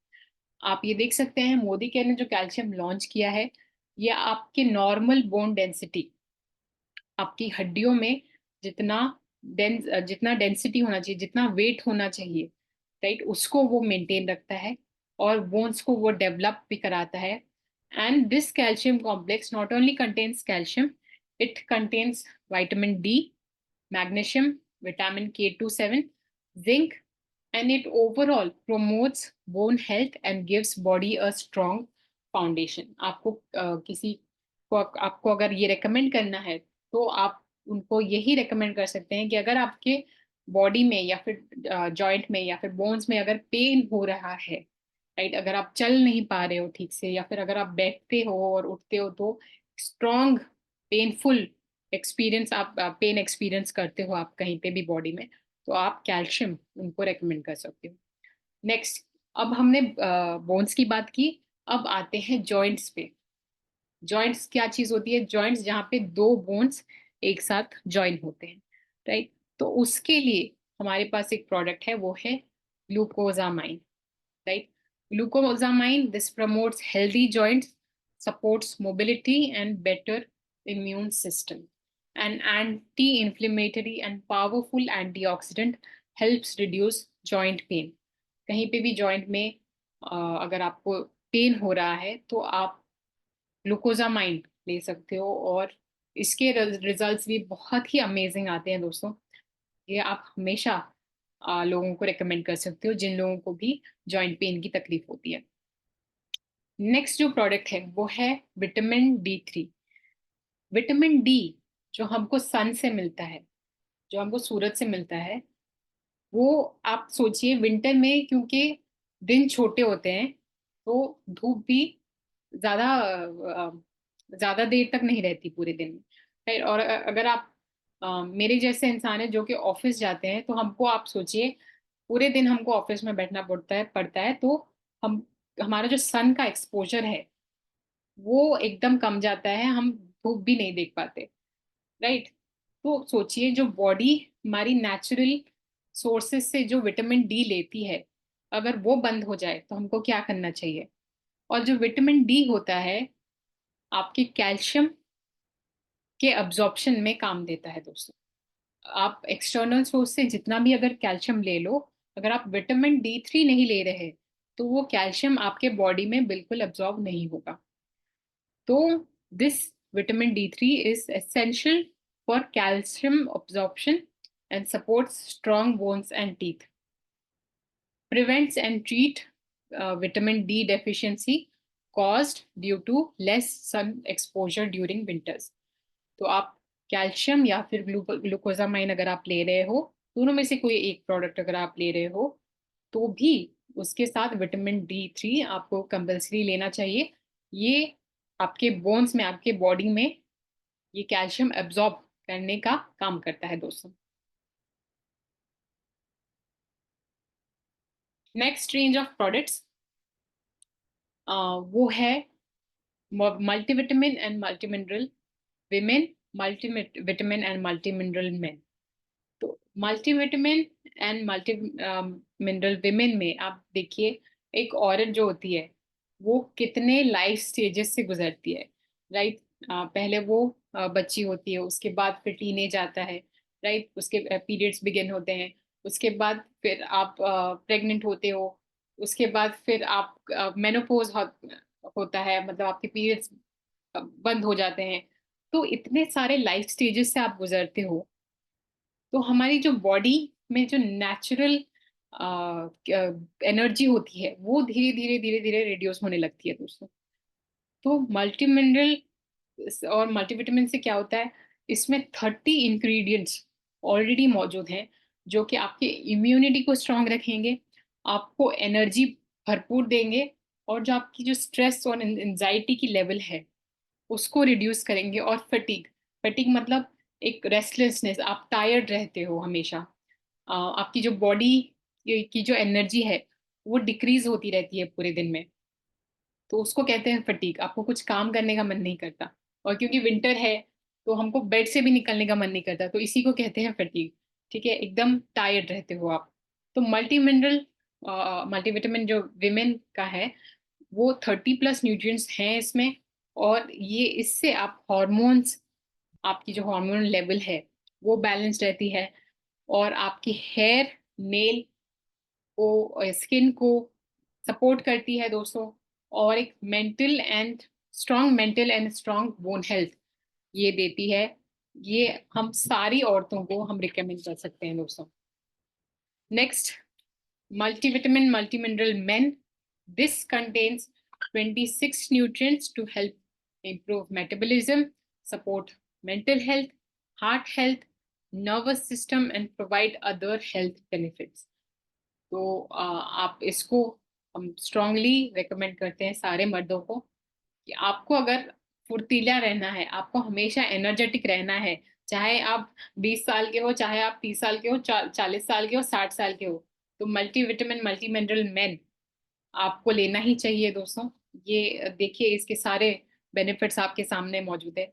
आप ये देख सकते हैं, मोदी केयर ने जो कैल्शियम लॉन्च किया है, ये आपके नॉर्मल बोन डेंसिटी, आपकी हड्डियों में जितना जितना डेंसिटी होना चाहिए, जितना वेट होना चाहिए, राइट, उसको वो मेंटेन रखता है और बोन्स को वो डेवलप भी कराता है। And this calcium complex not only contains calcium, it contains vitamin D, magnesium, vitamin K27, zinc, and it overall promotes bone health and gives body a strong foundation. आपको किसी को आपको अगर ये रेकमेंड करना है तो आप उनको यही रेकमेंड कर सकते हैं कि अगर आपके बॉडी में या फिर जॉइंट में या फिर बोन्स में अगर पेन हो रहा है, राइट, अगर आप चल नहीं पा रहे हो ठीक से या फिर अगर आप बैठते हो और उठते हो तो स्ट्रॉन्ग पेनफुल एक्सपीरियंस, आप पेन एक्सपीरियंस करते हो आप कहीं पे भी बॉडी में, तो आप कैल्शियम उनको रेकमेंड कर सकते हो। नेक्स्ट, अब हमने बोन्स की बात की, अब आते हैं जॉइंट्स पे। जॉइंट्स क्या चीज होती है? जॉइंट्स जहाँ पे दो बोन्स एक साथ जॉइन होते हैं, राइट। तो उसके लिए हमारे पास एक प्रोडक्ट है, वो है glucosamine, right. Glucosamine, this promotes healthy joints, supports mobility and better immune system. An anti-inflammatory and powerful antioxidant helps reduce joint pain. कहीं पे भी जॉइंट में अगर आपको पेन हो रहा है तो आप ग्लूकोजामाइन ले सकते हो और इसके रिजल्ट्स भी बहुत ही अमेजिंग आते हैं दोस्तों। ये आप हमेशा लोगों को रेकमेंड कर सकते हो जिन लोगों को भी जॉइंट पेन की तकलीफ होती है। नेक्स्ट जो प्रोडक्ट है वो है विटामिन D3। विटामिन डी जो हमको सन से मिलता है, जो हमको सूरज से मिलता है, वो आप सोचिए विंटर में क्योंकि दिन छोटे होते हैं तो धूप भी ज्यादा ज्यादा देर तक नहीं रहती पूरे दिन में, फिर और अगर आप मेरे जैसे इंसान है जो कि ऑफिस जाते हैं तो हमको आप सोचिए पूरे दिन हमको ऑफिस में बैठना पड़ता है तो हम हमारा जो सन का एक्सपोजर है वो एकदम कम जाता है, हम धूप भी नहीं देख पाते, राइट। तो सोचिए जो बॉडी हमारी नेचुरल सोर्सेस से जो विटामिन डी लेती है, अगर वो बंद हो जाए तो हमको क्या करना चाहिए? और जो विटामिन डी होता है आपके कैल्शियम के अब्जॉर्प्शन में काम देता है दोस्तों। आप एक्सटर्नल सोर्स से जितना भी अगर कैल्शियम ले लो, अगर आप विटामिन D3 नहीं ले रहे तो वो कैल्शियम आपके बॉडी में बिल्कुल अब्जॉर्ब नहीं होगा। तो this vitamin D3 is essential for calcium absorption and supports strong bones and teeth, prevents and treat vitamin D deficiency caused due to less sun exposure during winters। तो आप कैल्शियम या फिर ग्लूकोजामाइन अगर आप ले रहे हो, दोनों में से कोई एक प्रोडक्ट अगर आप ले रहे हो तो भी उसके साथ विटामिन D3 आपको कंपल्सरी लेना चाहिए। ये आपके बोन्स में, आपके बॉडी में ये कैल्शियम एब्जॉर्ब करने का काम करता है दोस्तों। नेक्स्ट रेंज ऑफ प्रोडक्ट्स वो है multivitamin and multi mineral women, multivitamin and multi mineral men. तो multivitamin and multi mineral women में आप देखिए एक औरत जो होती है वो कितने लाइफ स्टेजेस से गुजरती है, राइट। पहले वो बच्ची होती है, उसके बाद फिर टीनेज आता है, राइट, उसके पीरियड्स बिगिन होते हैं, उसके बाद फिर आप प्रेग्नेंट होते हो, उसके बाद फिर आप मेनोपॉज होता है, मतलब आपके पीरियड्स बंद हो जाते हैं। तो इतने सारे लाइफ स्टेजेस से आप गुजरते हो तो हमारी जो बॉडी में जो नेचुरल एनर्जी होती है वो धीरे धीरे धीरे धीरे रिड्यूस होने लगती है दोस्तों। तो मल्टी मिनरल और मल्टीविटामिन से क्या होता है, इसमें 30 इंग्रेडिएंट्स ऑलरेडी मौजूद हैं जो कि आपके इम्यूनिटी को स्ट्रांग रखेंगे, आपको एनर्जी भरपूर देंगे और जो आपकी जो स्ट्रेस और एंजाइटी की लेवल है उसको रिड्यूस करेंगे। और फटीग, फटीग मतलब एक रेस्टलेसनेस, आप टायर्ड रहते हो हमेशा, आपकी जो बॉडी की जो एनर्जी है वो डिक्रीज होती रहती है पूरे दिन में, तो उसको कहते हैं फटीग। आपको कुछ काम करने का मन नहीं करता, और क्योंकि विंटर है तो हमको बेड से भी निकलने का मन नहीं करता, तो इसी को कहते हैं फटीग। ठीक है, एकदम टायर्ड रहते हो आप। तो मल्टी मिनरल मल्टीविटामिन जो विमेन का है वो 30+ न्यूट्रिएंट्स हैं इसमें, और ये इससे आप हॉर्मोन्स, आपकी जो हार्मोन लेवल है वो बैलेंस रहती है, और आपकी हेयर, नेल को, स्किन को सपोर्ट करती है दोस्तों। और एक mental and strong bone health ये देती है। ये हम सारी औरतों को हम रिकमेंड कर सकते हैं दोस्तों। Next, multivitamin multimineral men. This contains 26 nutrients to help improve metabolism, support mental health, heart health, nervous system, and provide other health benefits. तो आप इसको हम स्ट्रांगली रेकमेंड करते हैं सारे मर्दों को कि आपको अगर फुर्तीला रहना है, आपको हमेशा एनर्जेटिक रहना है, चाहे आप 20 साल के हो, चाहे आप 30 साल के हो, 40 साल के हो, 60 साल के हो, तो मल्टीविटामिन मल्टी मिनरल मेन आपको लेना ही चाहिए दोस्तों। ये देखिए, इसके सारे बेनिफिट्स आपके सामने मौजूद है।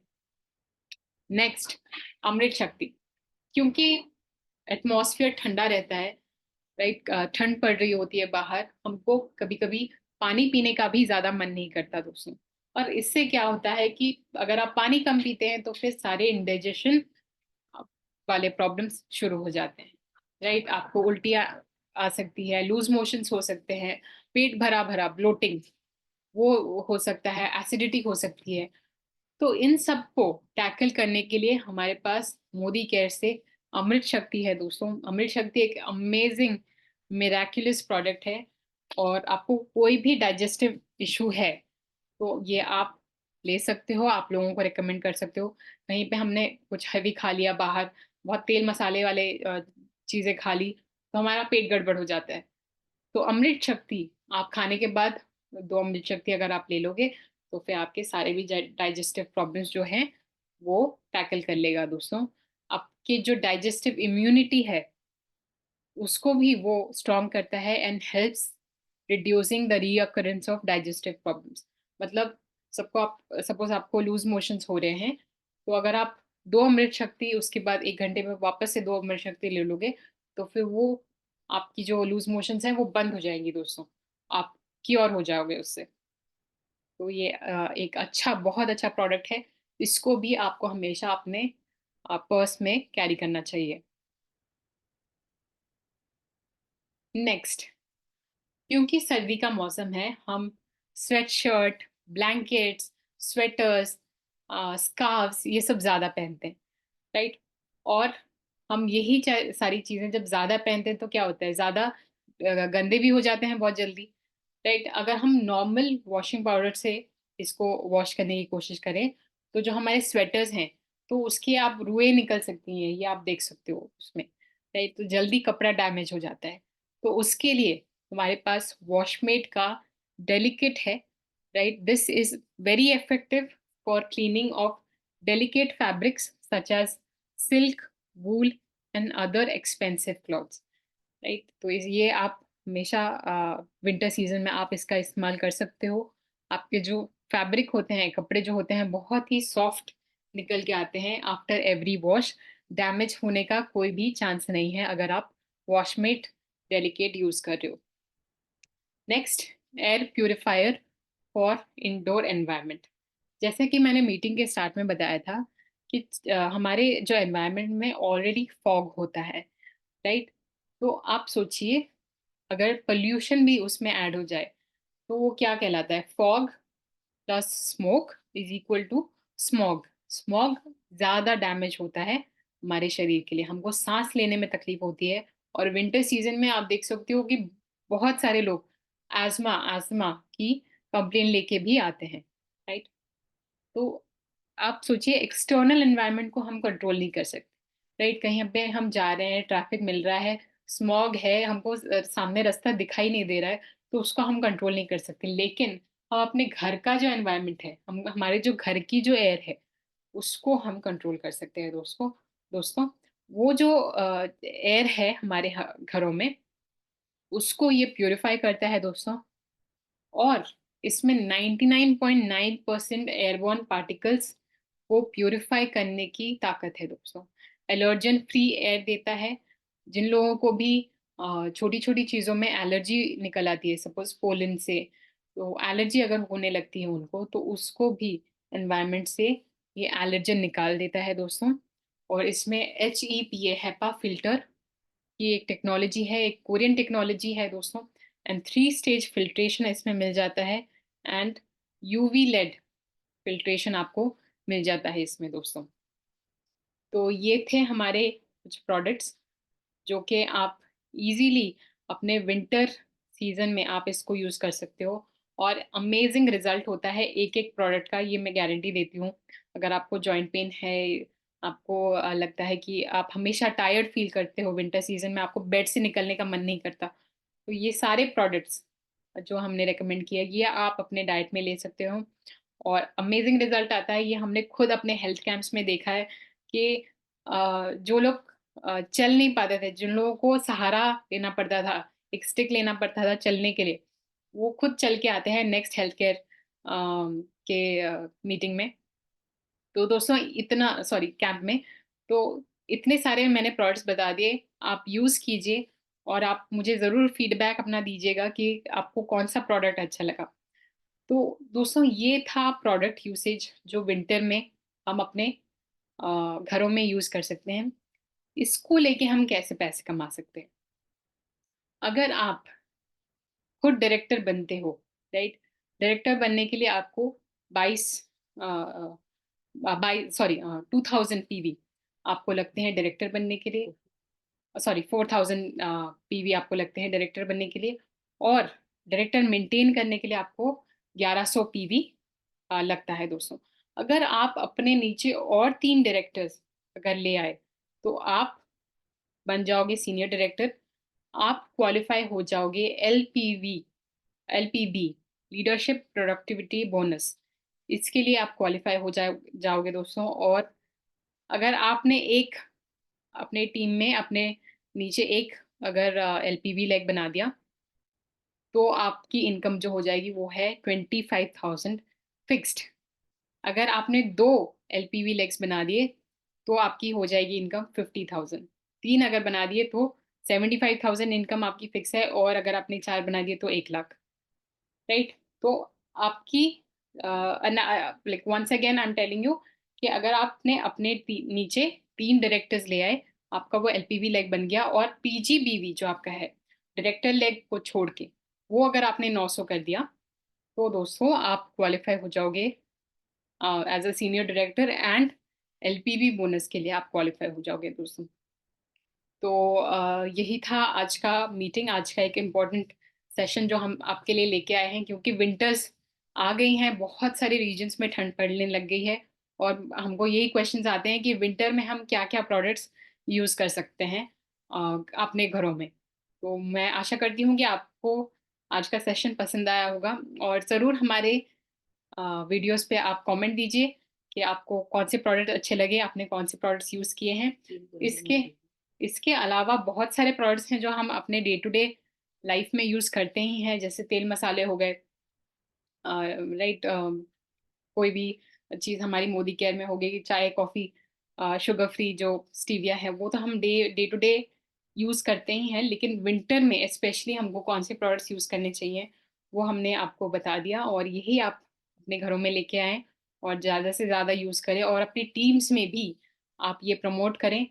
नेक्स्ट, अमृत शक्ति। क्योंकि एटमॉस्फेयर ठंडा रहता है, राइट, ठंड पड़ रही होती है बाहर, हमको कभी कभी पानी पीने का भी ज्यादा मन नहीं करता दोस्तों। और इससे क्या होता है कि अगर आप पानी कम पीते हैं तो फिर सारे इंडाइजेशन वाले प्रॉब्लम्स शुरू हो जाते हैं, राइट। आपको उल्टियाँ आ सकती है, लूज मोशंस हो सकते हैं, पेट भरा भरा ब्लोटिंग वो हो सकता है, एसिडिटी हो सकती है। तो इन सब को टैकल करने के लिए हमारे पास मोदी केयर से अमृत शक्ति है दोस्तों। अमृत शक्ति एक अमेजिंग मिराक्युलस प्रोडक्ट है। और आपको कोई भी डाइजेस्टिव इशू है तो ये आप ले सकते हो, आप लोगों को रिकमेंड कर सकते हो। कहीं पे हमने कुछ हैवी खा लिया बाहर, बहुत तेल मसाले वाले चीजें खा ली, तो हमारा पेट गड़बड़ हो जाता है। तो अमृत शक्ति आप खाने के बाद 2 अमृत शक्ति अगर आप ले लोगे तो फिर आपके सारे भी डाइजेस्टिव प्रॉब्लम्स जो हैं वो टैकल कर लेगा दोस्तों। आपके जो डाइजेस्टिव इम्यूनिटी है उसको भी वो स्ट्रॉन्ग करता है and helps reducing the recurrence of digestive problems. मतलब सबको, आप सपोज आपको लूज मोशंस हो रहे हैं, तो अगर आप 2 अमृत शक्ति उसके बाद 1 घंटे में वापस से 2 अमृत शक्ति ले लोगे तो फिर वो आपकी जो लूज मोशंस हैं वो बंद हो जाएंगी दोस्तों। आप क्योर हो जाओगे उससे। तो ये एक अच्छा, बहुत अच्छा प्रोडक्ट है। इसको भी आपको हमेशा अपने पर्स में कैरी करना चाहिए। नेक्स्ट, क्योंकि सर्दी का मौसम है, हम sweat shirt, blankets, sweaters, scarfs ये सब ज्यादा पहनते हैं, राइट। और हम यही सारी चीजें जब ज्यादा पहनते हैं तो क्या होता है, ज्यादा गंदे भी हो जाते हैं बहुत जल्दी, राइट। अगर हम नॉर्मल वॉशिंग पाउडर से इसको वॉश करने की कोशिश करें तो जो हमारे स्वेटर्स हैं तो उसकी आप रुएं निकल सकती हैं, ये आप देख सकते हो उसमें, राइट। तो जल्दी कपड़ा डैमेज हो जाता है। तो उसके लिए हमारे पास वॉशमेट का डेलिकेट है, right. This is very effective for cleaning of delicate fabrics such as silk, wool and other expensive clothes, right. तो ये आप हमेशा विंटर सीजन में आप इसका इस्तेमाल कर सकते हो। आपके जो फैब्रिक होते हैं, कपड़े जो होते हैं बहुत ही सॉफ्ट निकल के आते हैं आफ्टर एवरी वॉश। डैमेज होने का कोई भी चांस नहीं है अगर आप वॉशमेट डेलिकेट यूज कर रहे हो। Next, air purifier for indoor environment. जैसे कि मैंने मीटिंग के स्टार्ट में बताया था कि हमारे जो एनवायरनमेंट में ऑलरेडी फॉग होता है, राइट। तो आप सोचिए अगर पोल्यूशन भी उसमें ऐड हो जाए तो वो क्या कहलाता है, fog plus smoke is equal to smog. Smog ज्यादा डैमेज होता है हमारे शरीर के लिए, हमको सांस लेने में तकलीफ होती है। और विंटर सीजन में आप देख सकते हो कि बहुत सारे लोग एस्मा एस्मा की कंप्लेन लेके भी आते हैं, राइट। तो आप सोचिए एक्सटर्नल एनवायरनमेंट को हम कंट्रोल नहीं कर सकते, राइट। कहीं पे हम जा रहे हैं, ट्रैफिक मिल रहा है, स्मॉग है, हमको सामने रास्ता दिखाई नहीं दे रहा है, तो उसको हम कंट्रोल नहीं कर सकते। लेकिन हम अपने घर का जो एनवायरनमेंट है, हम हमारे जो घर की जो एयर है उसको हम कंट्रोल कर सकते हैं दोस्तों। दोस्तों, वो जो एयर है हमारे घरों में उसको ये प्योरीफाई करता है दोस्तों। और इसमें 99.9% एयरबॉर्न पार्टिकल्स को प्यूरिफाई करने की ताकत है दोस्तों। एलर्जन फ्री एयर देता है। जिन लोगों को भी छोटी छोटी चीज़ों में एलर्जी निकल आती है, सपोज पोलन से, तो एलर्जी अगर होने लगती है उनको तो उसको भी एनवायरनमेंट से ये एलर्जन निकाल देता है दोस्तों। और इसमें HEPA, हेपा फिल्टर की एक टेक्नोलॉजी है, एक कोरियन टेक्नोलॉजी है दोस्तों, एंड 3 स्टेज फ़िल्ट्रेशन इसमें मिल जाता है, एंड यूवी लेड फ़िल्ट्रेशन आपको मिल जाता है इसमें दोस्तों। तो ये थे हमारे कुछ प्रोडक्ट्स जो कि आप इजीली अपने विंटर सीजन में आप इसको यूज़ कर सकते हो, और अमेजिंग रिजल्ट होता है एक-एक प्रोडक्ट का, ये मैं गारंटी देती हूँ। अगर आपको जॉइंट पेन है, आपको लगता है कि आप हमेशा टायर्ड फ़ील करते हो विंटर सीजन में, आपको बेड से निकलने का मन नहीं करता, तो ये सारे प्रोडक्ट्स जो हमने रिकमेंड किया, ये आप अपने डाइट में ले सकते हो, और अमेजिंग रिजल्ट आता है। ये हमने खुद अपने हेल्थ कैंप्स में देखा है कि जो लोग चल नहीं पाते थे, जिन लोगों को सहारा लेना पड़ता था, एक स्टिक लेना पड़ता था चलने के लिए, वो खुद चल के आते हैं नेक्स्ट हेल्थ केयर के मीटिंग में। तो दोस्तों इतना सॉरी कैंप में, तो इतने सारे मैंने प्रोडक्ट्स बता दिए, आप यूज़ कीजिए और आप मुझे ज़रूर फीडबैक अपना दीजिएगा कि आपको कौन-सा प्रोडक्ट अच्छा लगा। तो दोस्तों ये था प्रोडक्ट यूसेज जो विंटर में हम अपने घरों में यूज़ कर सकते हैं। इसको लेके हम कैसे पैसे कमा सकते हैं? अगर आप खुद डायरेक्टर बनते हो, राइट? डायरेक्टर बनने के लिए आपको 22 अ बाई सॉरी 2000 पीवी आपको लगते हैं डायरेक्टर बनने के लिए, सॉरी 4000 पीवी आपको लगते हैं डायरेक्टर बनने के लिए, और डायरेक्टर मेंटेन करने के लिए आपको 1100 पीवी लगता है दोस्तों। अगर आप अपने नीचे और 3 डायरेक्टर्स अगर ले आए, तो आप बन जाओगे सीनियर डायरेक्टर, आप क्वालिफ़ाई हो जाओगे एलपीबी, लीडरशिप प्रोडक्टिविटी बोनस। इसके लिए आप क्वालिफ़ाई हो जाओगे दोस्तों, और अगर आपने एक अपने टीम में अपने नीचे एक अगर एलपीबी लेग बना दिया, तो आपकी इनकम जो हो जाएगी वो है 25,000 फिक्स्ड। अगर आपने 2 एलपीवी लेग्स बना दिए, तो आपकी हो जाएगी इनकम 50,000। 3 अगर बना दिए तो 75,000 इनकम आपकी फिक्स है, और अगर आपने 4 बना दिए तो 1 लाख, राइट? तो आपकी like once again I am telling you कि अगर आपने अपने नीचे 3 डायरेक्टर्स ले आए, आपका वो एलपीवी लेग बन गया, और पीजीबीवी जो आपका है, डायरेक्टर लेग को छोड़ के, वो अगर आपने 900 कर दिया, तो दोस्तों आप क्वालिफ़ाई हो जाओगे as a senior director, and LPV bonus के लिए आप क्वालिफ़ाई हो जाओगे दोस्तों। तो यही था आज का मीटिंग, आज का एक इम्पोर्टेंट सेशन जो हम आपके लिए लेके आए हैं, क्योंकि विंटर्स आ गई हैं, बहुत सारे रीजन्स में ठंड पड़ने लग गई है, और हमको यही क्वेश्चंस आते हैं कि विंटर में हम क्या-क्या प्रोडक्ट्स यूज़ कर सकते हैं अपने घरों में। तो मैं आशा करती हूँ कि आपको आज का सेशन पसंद आया होगा, और ज़रूर हमारे वीडियोज़ पे आप कमेंट दीजिए कि आपको कौन से प्रोडक्ट अच्छे लगे, आपने कौन से प्रोडक्ट्स यूज़ किए हैं। इसके इसके अलावा बहुत सारे प्रोडक्ट्स हैं जो हम अपने डे टू डे लाइफ में यूज़ करते ही हैं, जैसे तेल मसाले हो गए, राइट, कोई भी चीज़ हमारी मोदी केयर में हो गई, चाय, कॉफ़ी, शुगर फ्री जो स्टीविया है, वो तो हम डे टू डे यूज़ करते ही हैं, लेकिन विंटर में स्पेशली हमको कौन से प्रोडक्ट्स यूज़ करने चाहिए, वो हमने आपको बता दिया, और यही आप अपने घरों में लेके आएँ और ज़्यादा से ज़्यादा यूज़ करें, और अपनी टीम्स में भी आप ये प्रमोट करें,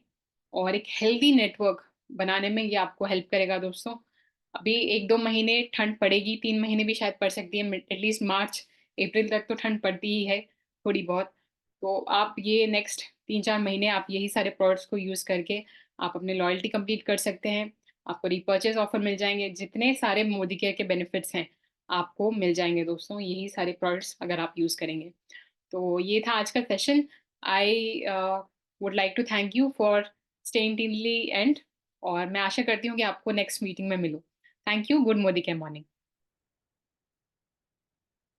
और एक हेल्दी नेटवर्क बनाने में ये आपको हेल्प करेगा दोस्तों। अभी 1-2 महीने ठंड पड़ेगी, 3 महीने भी शायद पड़ सकती है, एटलीस्ट मार्च, अप्रैल तक तो ठंड पड़ती ही है थोड़ी बहुत। तो आप ये नेक्स्ट 3-4 महीने आप यही सारे प्रोडक्ट्स को यूज़ करके आप अपनी लॉयल्टी कंप्लीट कर सकते हैं। आपको रीपर्चेज़ ऑफर मिल जाएँगे, जितने सारे मोदी केयर के बेनिफिट्स हैं, आपको मिल जाएँगे दोस्तों, यही सारे प्रोडक्ट्स अगर आप यूज़ करेंगे। तो ये था आज का session. I would like to thank you for staying till the end, और मैं आशा करती हूँ कि आपको नेक्स्ट मीटिंग में मिलूँ। Thank you, good Modi care morning.